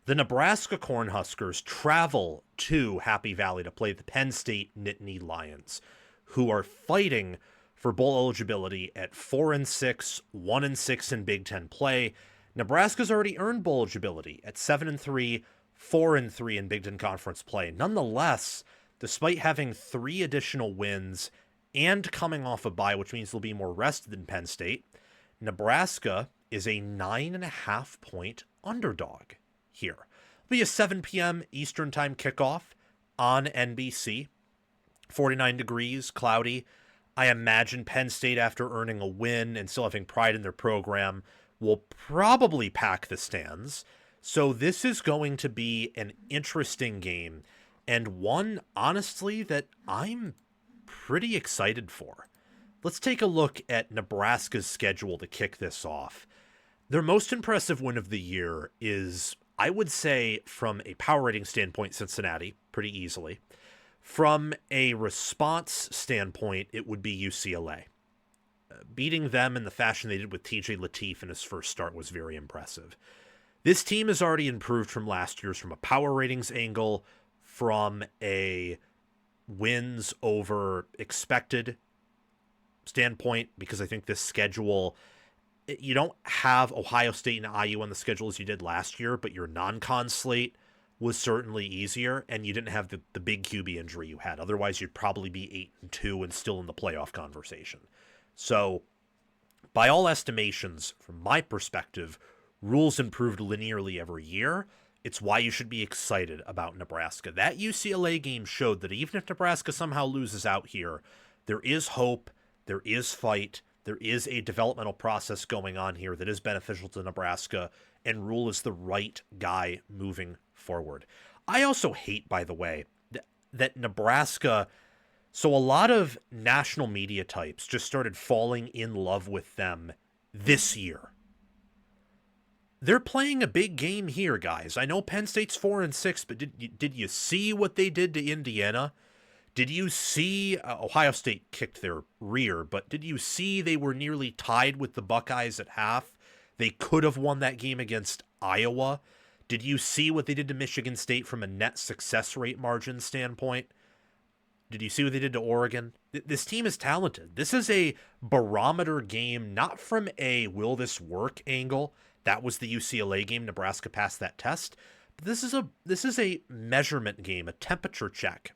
The Nebraska Cornhuskers travel to Happy Valley to play the Penn State Nittany Lions, who are fighting for bowl eligibility at 4-6, 1-6 in Big Ten play. Nebraska's already earned bowl eligibility at 7-3, 4-3 in Big Ten Conference play. Nonetheless, despite having 3 additional wins and coming off a bye, which means they'll be more rested than Penn State, Nebraska is a 9.5-point underdog here. It'll be a 7 p.m. Eastern Time kickoff on NBC. 49 degrees, cloudy. I imagine Penn State, after earning a win and still having pride in their program, will probably pack the stands. So this is going to be an interesting game, and one, honestly, that I'm pretty excited for. Let's take a look at Nebraska's schedule to kick this off. Their most impressive win of the year is, I would say, from a power rating standpoint, Cincinnati, pretty easily. From a response standpoint, it would be UCLA. Beating them in the fashion they did with TJ Lateef in his first start was very impressive. This team has already improved from last year's from a power ratings angle, from a wins over expected standpoint, because I think this schedule, you don't have Ohio State and IU on the schedule as you did last year, but your non-con slate was certainly easier, and you didn't have the big QB injury you had. Otherwise, you'd probably be 8-2 and still in the playoff conversation. So, by all estimations, from my perspective, Rhule's improved linearly every year. It's why you should be excited about Nebraska. That UCLA game showed that even if Nebraska somehow loses out here, there is hope, there is fight, there is a developmental process going on here that is beneficial to Nebraska, and Rhule is the right guy moving forward. I also hate, by the way, that Nebraska, so a lot of national media types just started falling in love with them this year. They're playing a big game here, guys. I know Penn State's 4-6, but did you see what they did to Indiana? Did you see Ohio State kicked their rear, but did you see they were nearly tied with the Buckeyes at half? They could have won that game against Iowa. Did you see what they did to Michigan State from a net success rate margin standpoint? Did you see what they did to Oregon? This team is talented. This is a barometer game, not from a will this work angle. That was the UCLA game. Nebraska passed that test. But this is a measurement game, a temperature check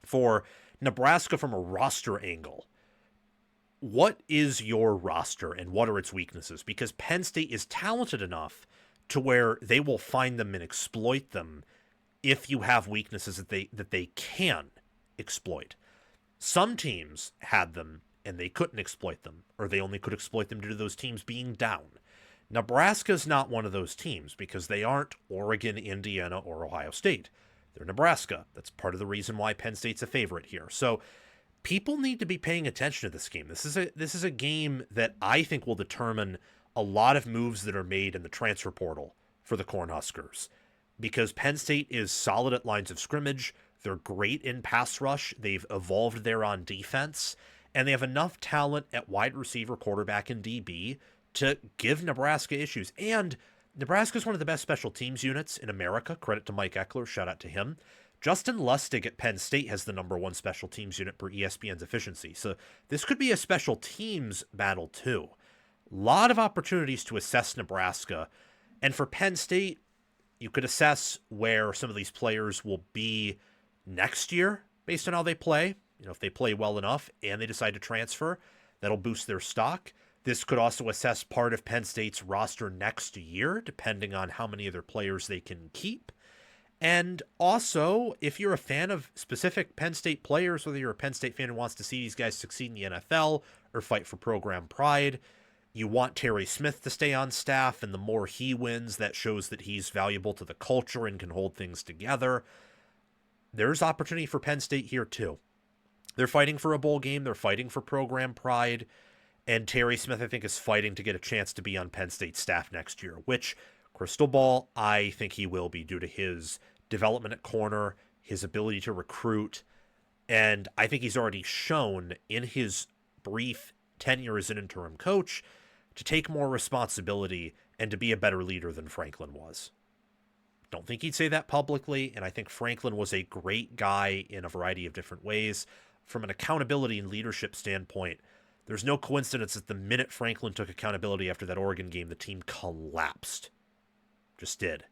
for Nebraska from a roster angle. What is your roster and what are its weaknesses? Because Penn State is talented enough to where they will find them and exploit them if you have weaknesses that they can exploit. Some teams had them and they couldn't exploit them, or they only could exploit them due to those teams being down. Nebraska's not one of those teams because they aren't Oregon, Indiana, or Ohio State. They're Nebraska. That's part of the reason why Penn State's a favorite here. So people need to be paying attention to this game. This is a game that I think will determine a lot of moves that are made in the transfer portal for the Cornhuskers, because Penn State is solid at lines of scrimmage. They're great in pass rush. They've evolved there on defense, and they have enough talent at wide receiver, quarterback, and DB to give Nebraska issues. And Nebraska is one of the best special teams units in America. Credit to Mike Eckler. Shout out to him. Justin Lustig at Penn State has the #1 special teams unit per ESPN's efficiency. So this could be a special teams battle too. A lot of opportunities to assess Nebraska. And for Penn State, you could assess where some of these players will be next year based on how they play. You know, if they play well enough and they decide to transfer, that'll boost their stock. This could also assess part of Penn State's roster next year, depending on how many of their players they can keep. And also, if you're a fan of specific Penn State players, whether you're a Penn State fan who wants to see these guys succeed in the NFL or fight for program pride, you want Terry Smith to stay on staff, and the more he wins, that shows that he's valuable to the culture and can hold things together. There's opportunity for Penn State here too. They're fighting for a bowl game. They're fighting for program pride. And Terry Smith, I think, is fighting to get a chance to be on Penn State's staff next year, which, crystal ball, I think he will be due to his development at corner, his ability to recruit, and I think he's already shown in his brief tenure as an interim coach to take more responsibility and to be a better leader than Franklin was. Don't think he'd say that publicly, and I think Franklin was a great guy in a variety of different ways. From an accountability and leadership standpoint, there's no coincidence that the minute Franklin took accountability after that Oregon game, the team collapsed. Just did.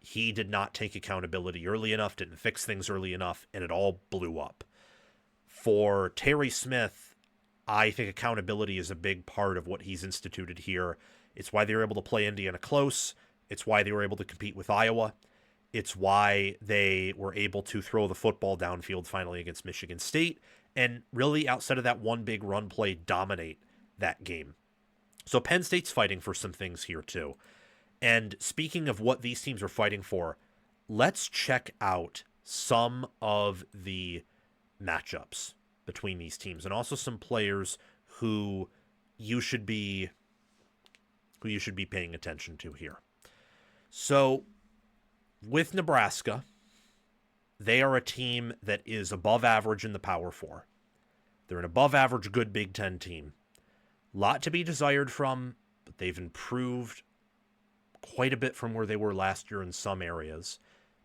He did not take accountability early enough, didn't fix things early enough, and it all blew up. For Terry Smith, I think accountability is a big part of what he's instituted here. It's why they were able to play Indiana close. It's why they were able to compete with Iowa. It's why they were able to throw the football downfield finally against Michigan State, and really, outside of that one big run play, dominate that game. So Penn State's fighting for some things here too. And speaking of what these teams are fighting for, let's check out some of the matchups between these teams and also some players who you should be paying attention to here. So with Nebraska, they are a team that is above average in the Power Four. They're an above average good Big Ten team. A lot to be desired from, but they've improved quite a bit from where they were last year in some areas,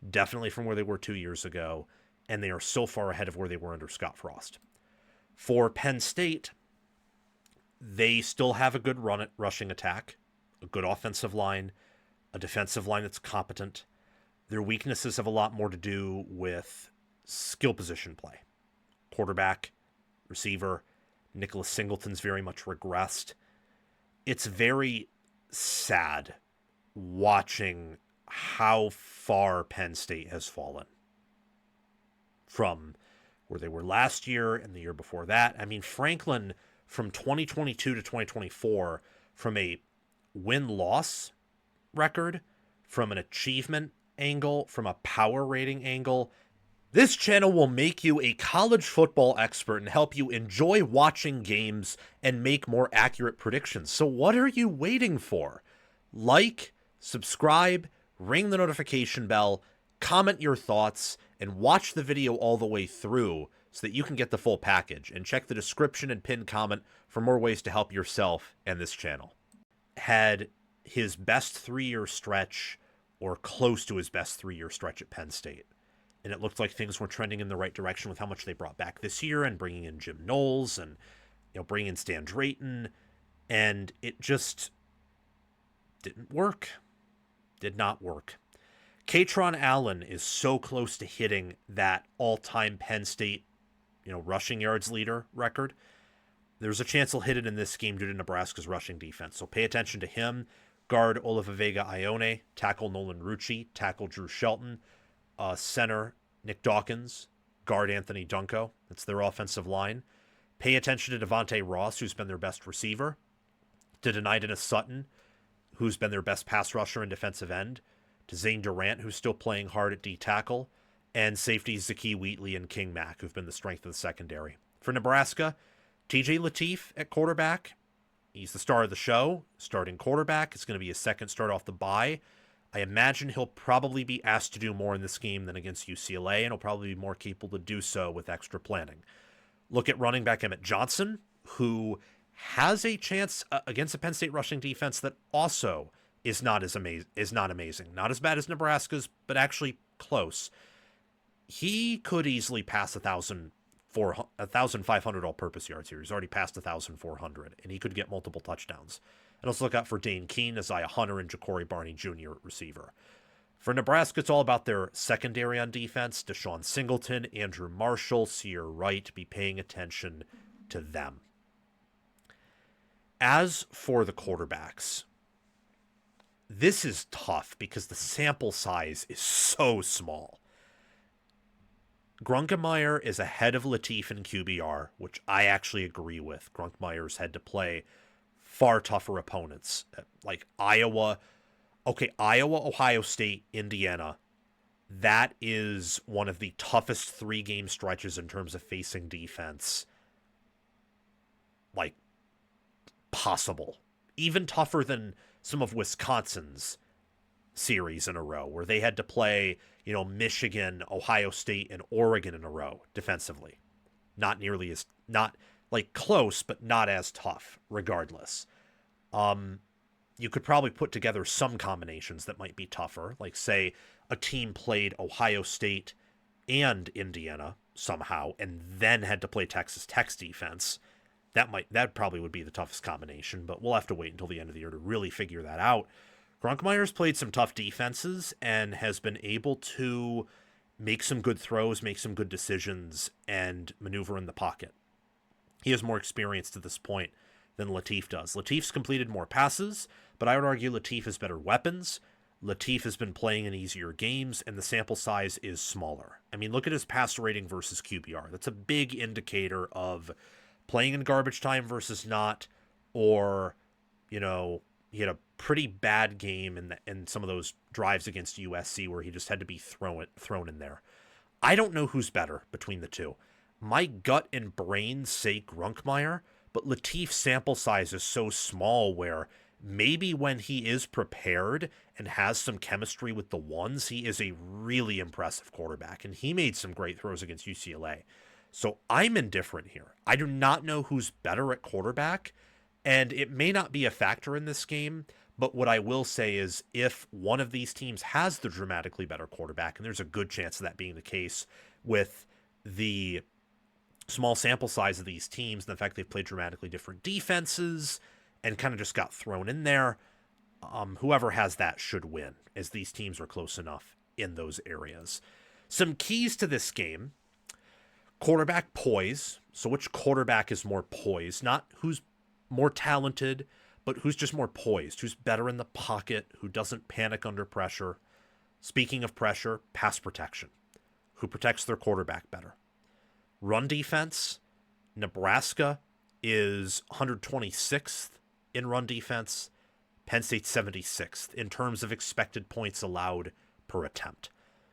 definitely from where they were 2 years ago, and they are so far ahead of where they were under Scott Frost. For Penn State, they still have a good rushing attack, a good offensive line, a defensive line that's competent. Their weaknesses have a lot more to do with skill position play. Quarterback, receiver, Nicholas Singleton's very much regressed. It's very sad watching how far Penn State has fallen from where they were last year and the year before that. I mean, Franklin, from 2022 to 2024, from a win-loss record, from an achievement angle, from a power rating angle, this channel will make you a college football expert and help you enjoy watching games and make more accurate predictions. So what are you waiting for? Like, subscribe, ring the notification bell, comment your thoughts, and watch the video all the way through so that you can get the full package. And check the description and pinned comment for more ways to help yourself and this channel. Had his best 3-year stretch, or close to his best 3-year stretch at Penn State. And it looked like things were trending in the right direction with how much they brought back this year and bringing in Jim Knowles and bringing in Stan Drayton. And it just didn't work. Did not work. Katron Allen is so close to hitting that all-time Penn State, rushing yards leader record. There's a chance he'll hit it in this game due to Nebraska's rushing defense. So pay attention to him. Guard Olivavega Ione, tackle Nolan Rucci, tackle Drew Shelton, center Nick Dawkins, guard Anthony Dunco. That's their offensive line. Pay attention to Devontae Ross, who's been their best receiver, to Denidus Sutton, who's been their best pass rusher and defensive end, to Zane Durant, who's still playing hard at D tackle, and safeties Zaki Wheatley and King Mack, who've been the strength of the secondary. For Nebraska, TJ Lateef at quarterback. He's the star of the show, starting quarterback. It's going to be his second start off the bye. I imagine he'll probably be asked to do more in this game than against UCLA, and he'll probably be more capable to do so with extra planning. Look at running back Emmett Johnson, who has a chance against a Penn State rushing defense that also is not amazing. Not as bad as Nebraska's, but close. He could easily pass 1,500 all-purpose yards here. He's already passed 1,400, and he could get multiple touchdowns. And let's look out for Dane Keene, Isaiah Hunter, and Ja'Cory Barney Jr. at receiver. For Nebraska, it's all about their secondary on defense. Deshaun Singleton, Andrew Marshall, Sear Wright. Be paying attention to them. As for the quarterbacks, this is tough because the sample size is so small. Grunkemeyer is ahead of Lateef in QBR, which I actually agree with. Grunkmeyer's had to play far tougher opponents, like Iowa. Okay, Iowa, Ohio State, Indiana. That is one of the toughest 3-game stretches in terms of facing defense, possible. Even tougher than some of Wisconsin's series in a row, where they had to play, Michigan, Ohio State, and Oregon in a row defensively. Not close, but not as tough, regardless. you could probably put together some combinations that might be tougher. Like, say, a team played Ohio State and Indiana somehow, and then had to play Texas Tech's defense. That probably would be the toughest combination, but we'll have to wait until the end of the year to really figure that out. Grunkemeier's played some tough defenses and has been able to make some good throws, make some good decisions, and maneuver in the pocket. He has more experience to this point than Lateef does. Lateef's completed more passes, but I would argue Lateef has better weapons. Lateef has been playing in easier games, and the sample size is smaller. I mean, look at his passer rating versus QBR. That's a big indicator of playing in garbage time versus not, or, you know, he had a pretty bad game in some of those drives against USC where he just had to be thrown in there. I don't know who's better between the two. My gut and brain say Grunkemeyer, but Lateef's sample size is so small where maybe when he is prepared and has some chemistry with the ones, he is a really impressive quarterback, and he made some great throws against UCLA. So I'm indifferent here. I do not know who's better at quarterback, and it may not be a factor in this game, but what I will say is if one of these teams has the dramatically better quarterback, and there's a good chance of that being the case with the small sample size of these teams and the fact they've played dramatically different defenses and kind of just got thrown in there, whoever has that should win, as these teams are close enough in those areas. Some keys to this game: quarterback poise. So which quarterback is more poised? Not who's more talented, but who's just more poised, who's better in the pocket, who doesn't panic under pressure. Speaking of pressure, pass protection. Who protects their quarterback better? Run defense, Nebraska is 126th in run defense. Penn State 76th in terms of expected points allowed per attempt.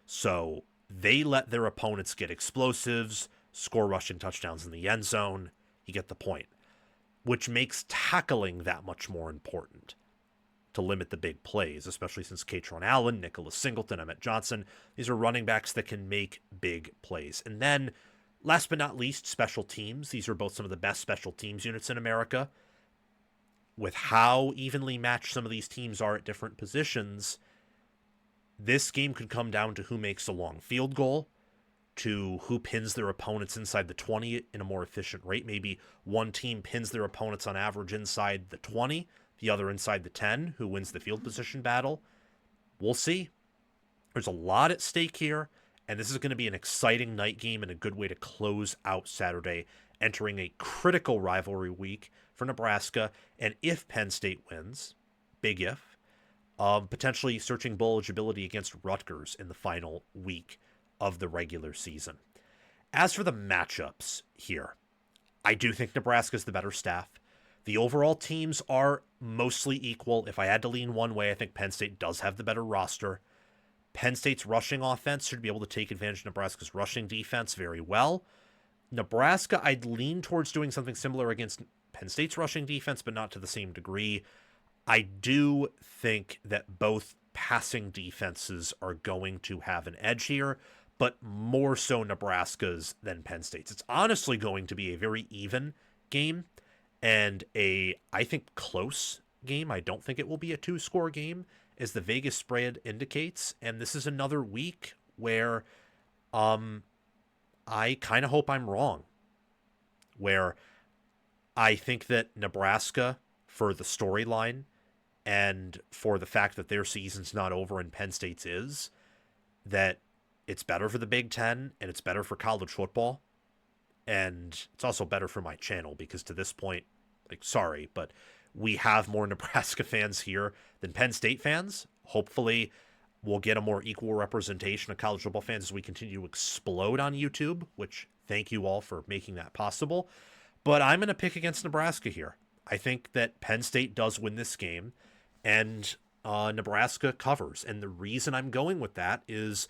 So they let their opponents get explosives, score rushing touchdowns in the end zone. You get the point, which makes tackling that much more important to limit the big plays, especially since Katron Allen, Nicholas Singleton, Emmett Johnson, these are running backs that can make big plays. And then, last but not least, special teams. These are both some of the best special teams units in America. With how evenly matched some of these teams are at different positions, this game could come down to who makes a long field goal, to who pins their opponents inside the 20 in a more efficient rate. Maybe one team pins their opponents on average inside the 20, the other inside the 10, who wins the field position battle. We'll see. There's a lot at stake here, and this is going to be an exciting night game and a good way to close out Saturday, entering a critical rivalry week for Nebraska. And if Penn State wins, big if, potentially searching bowl eligibility against Rutgers in the final week of the regular season. As for the matchups here, I do think Nebraska's the better staff. The overall teams are mostly equal. If I had to lean one way, I think Penn State does have the better roster. Penn State's rushing offense should be able to take advantage of Nebraska's rushing defense very well. Nebraska, I'd lean towards doing something similar against Penn State's rushing defense, but not to the same degree. I do think that both passing defenses are going to have an edge here, but more so Nebraska's than Penn State's. It's honestly going to be a very even game and I think, close game. I don't think it will be a 2-score game, as the Vegas spread indicates. And this is another week where I kind of hope I'm wrong, where I think that Nebraska, for the storyline and for the fact that their season's not over and Penn State's is, that it's better for the Big Ten and it's better for college football. And it's also better for my channel because to this point, like, sorry, but we have more Nebraska fans here than Penn State fans. Hopefully we'll get a more equal representation of college football fans as we continue to explode on YouTube, which thank you all for making that possible. But I'm going to pick against Nebraska here. I think that Penn State does win this game and Nebraska covers. And the reason I'm going with that is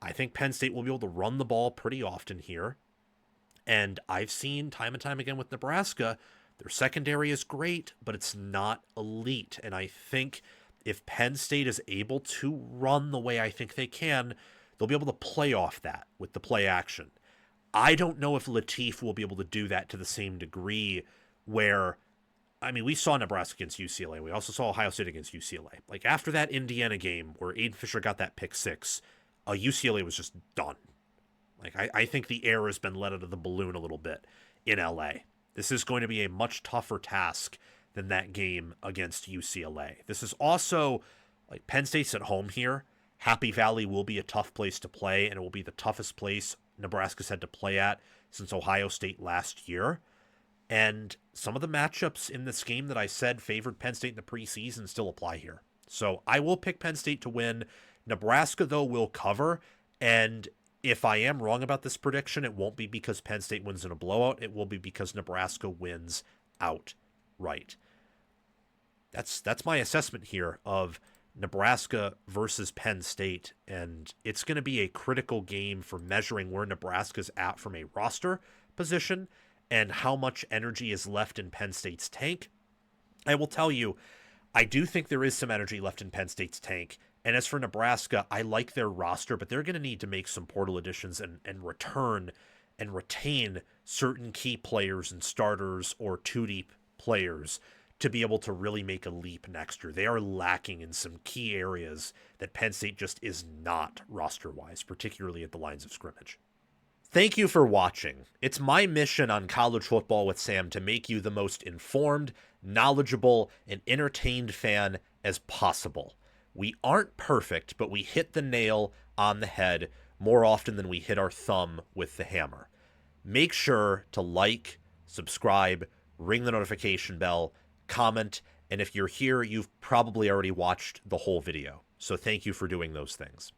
I think Penn State will be able to run the ball pretty often here. And I've seen time and time again with Nebraska, their secondary is great, but it's not elite. And I think if Penn State is able to run the way I think they can, they'll be able to play off that with the play action. I don't know if Lateef will be able to do that to the same degree where I mean, we saw Nebraska against UCLA. We also saw Ohio State against UCLA. Like, after that Indiana game where Aiden Fisher got that pick six, UCLA was just done. Like, I think the air has been let out of the balloon a little bit in LA. This is going to be a much tougher task than that game against UCLA. This is also, like, Penn State's at home here. Happy Valley will be a tough place to play, and it will be the toughest place Nebraska's had to play at since Ohio State last year. And some of the matchups in this game that I said favored Penn State in the preseason still apply here. So I will pick Penn State to win. Nebraska, though, will cover. And if I am wrong about this prediction, it won't be because Penn State wins in a blowout. It will be because Nebraska wins outright. That's my assessment here of Nebraska versus Penn State. And it's going to be a critical game for measuring where Nebraska's at from a roster position and how much energy is left in Penn State's tank. I will tell you, I do think there is some energy left in Penn State's tank. And as for Nebraska, I like their roster, but they're going to need to make some portal additions and return and retain certain key players and starters or two-deep players to be able to really make a leap next year. They are lacking in some key areas that Penn State just is not roster-wise, particularly at the lines of scrimmage. Thank you for watching. It's my mission on College Football with Sam to make you the most informed, knowledgeable, and entertained fan as possible. We aren't perfect, but we hit the nail on the head more often than we hit our thumb with the hammer. Make sure to like, subscribe, ring the notification bell, comment, and if you're here, you've probably already watched the whole video. So thank you for doing those things.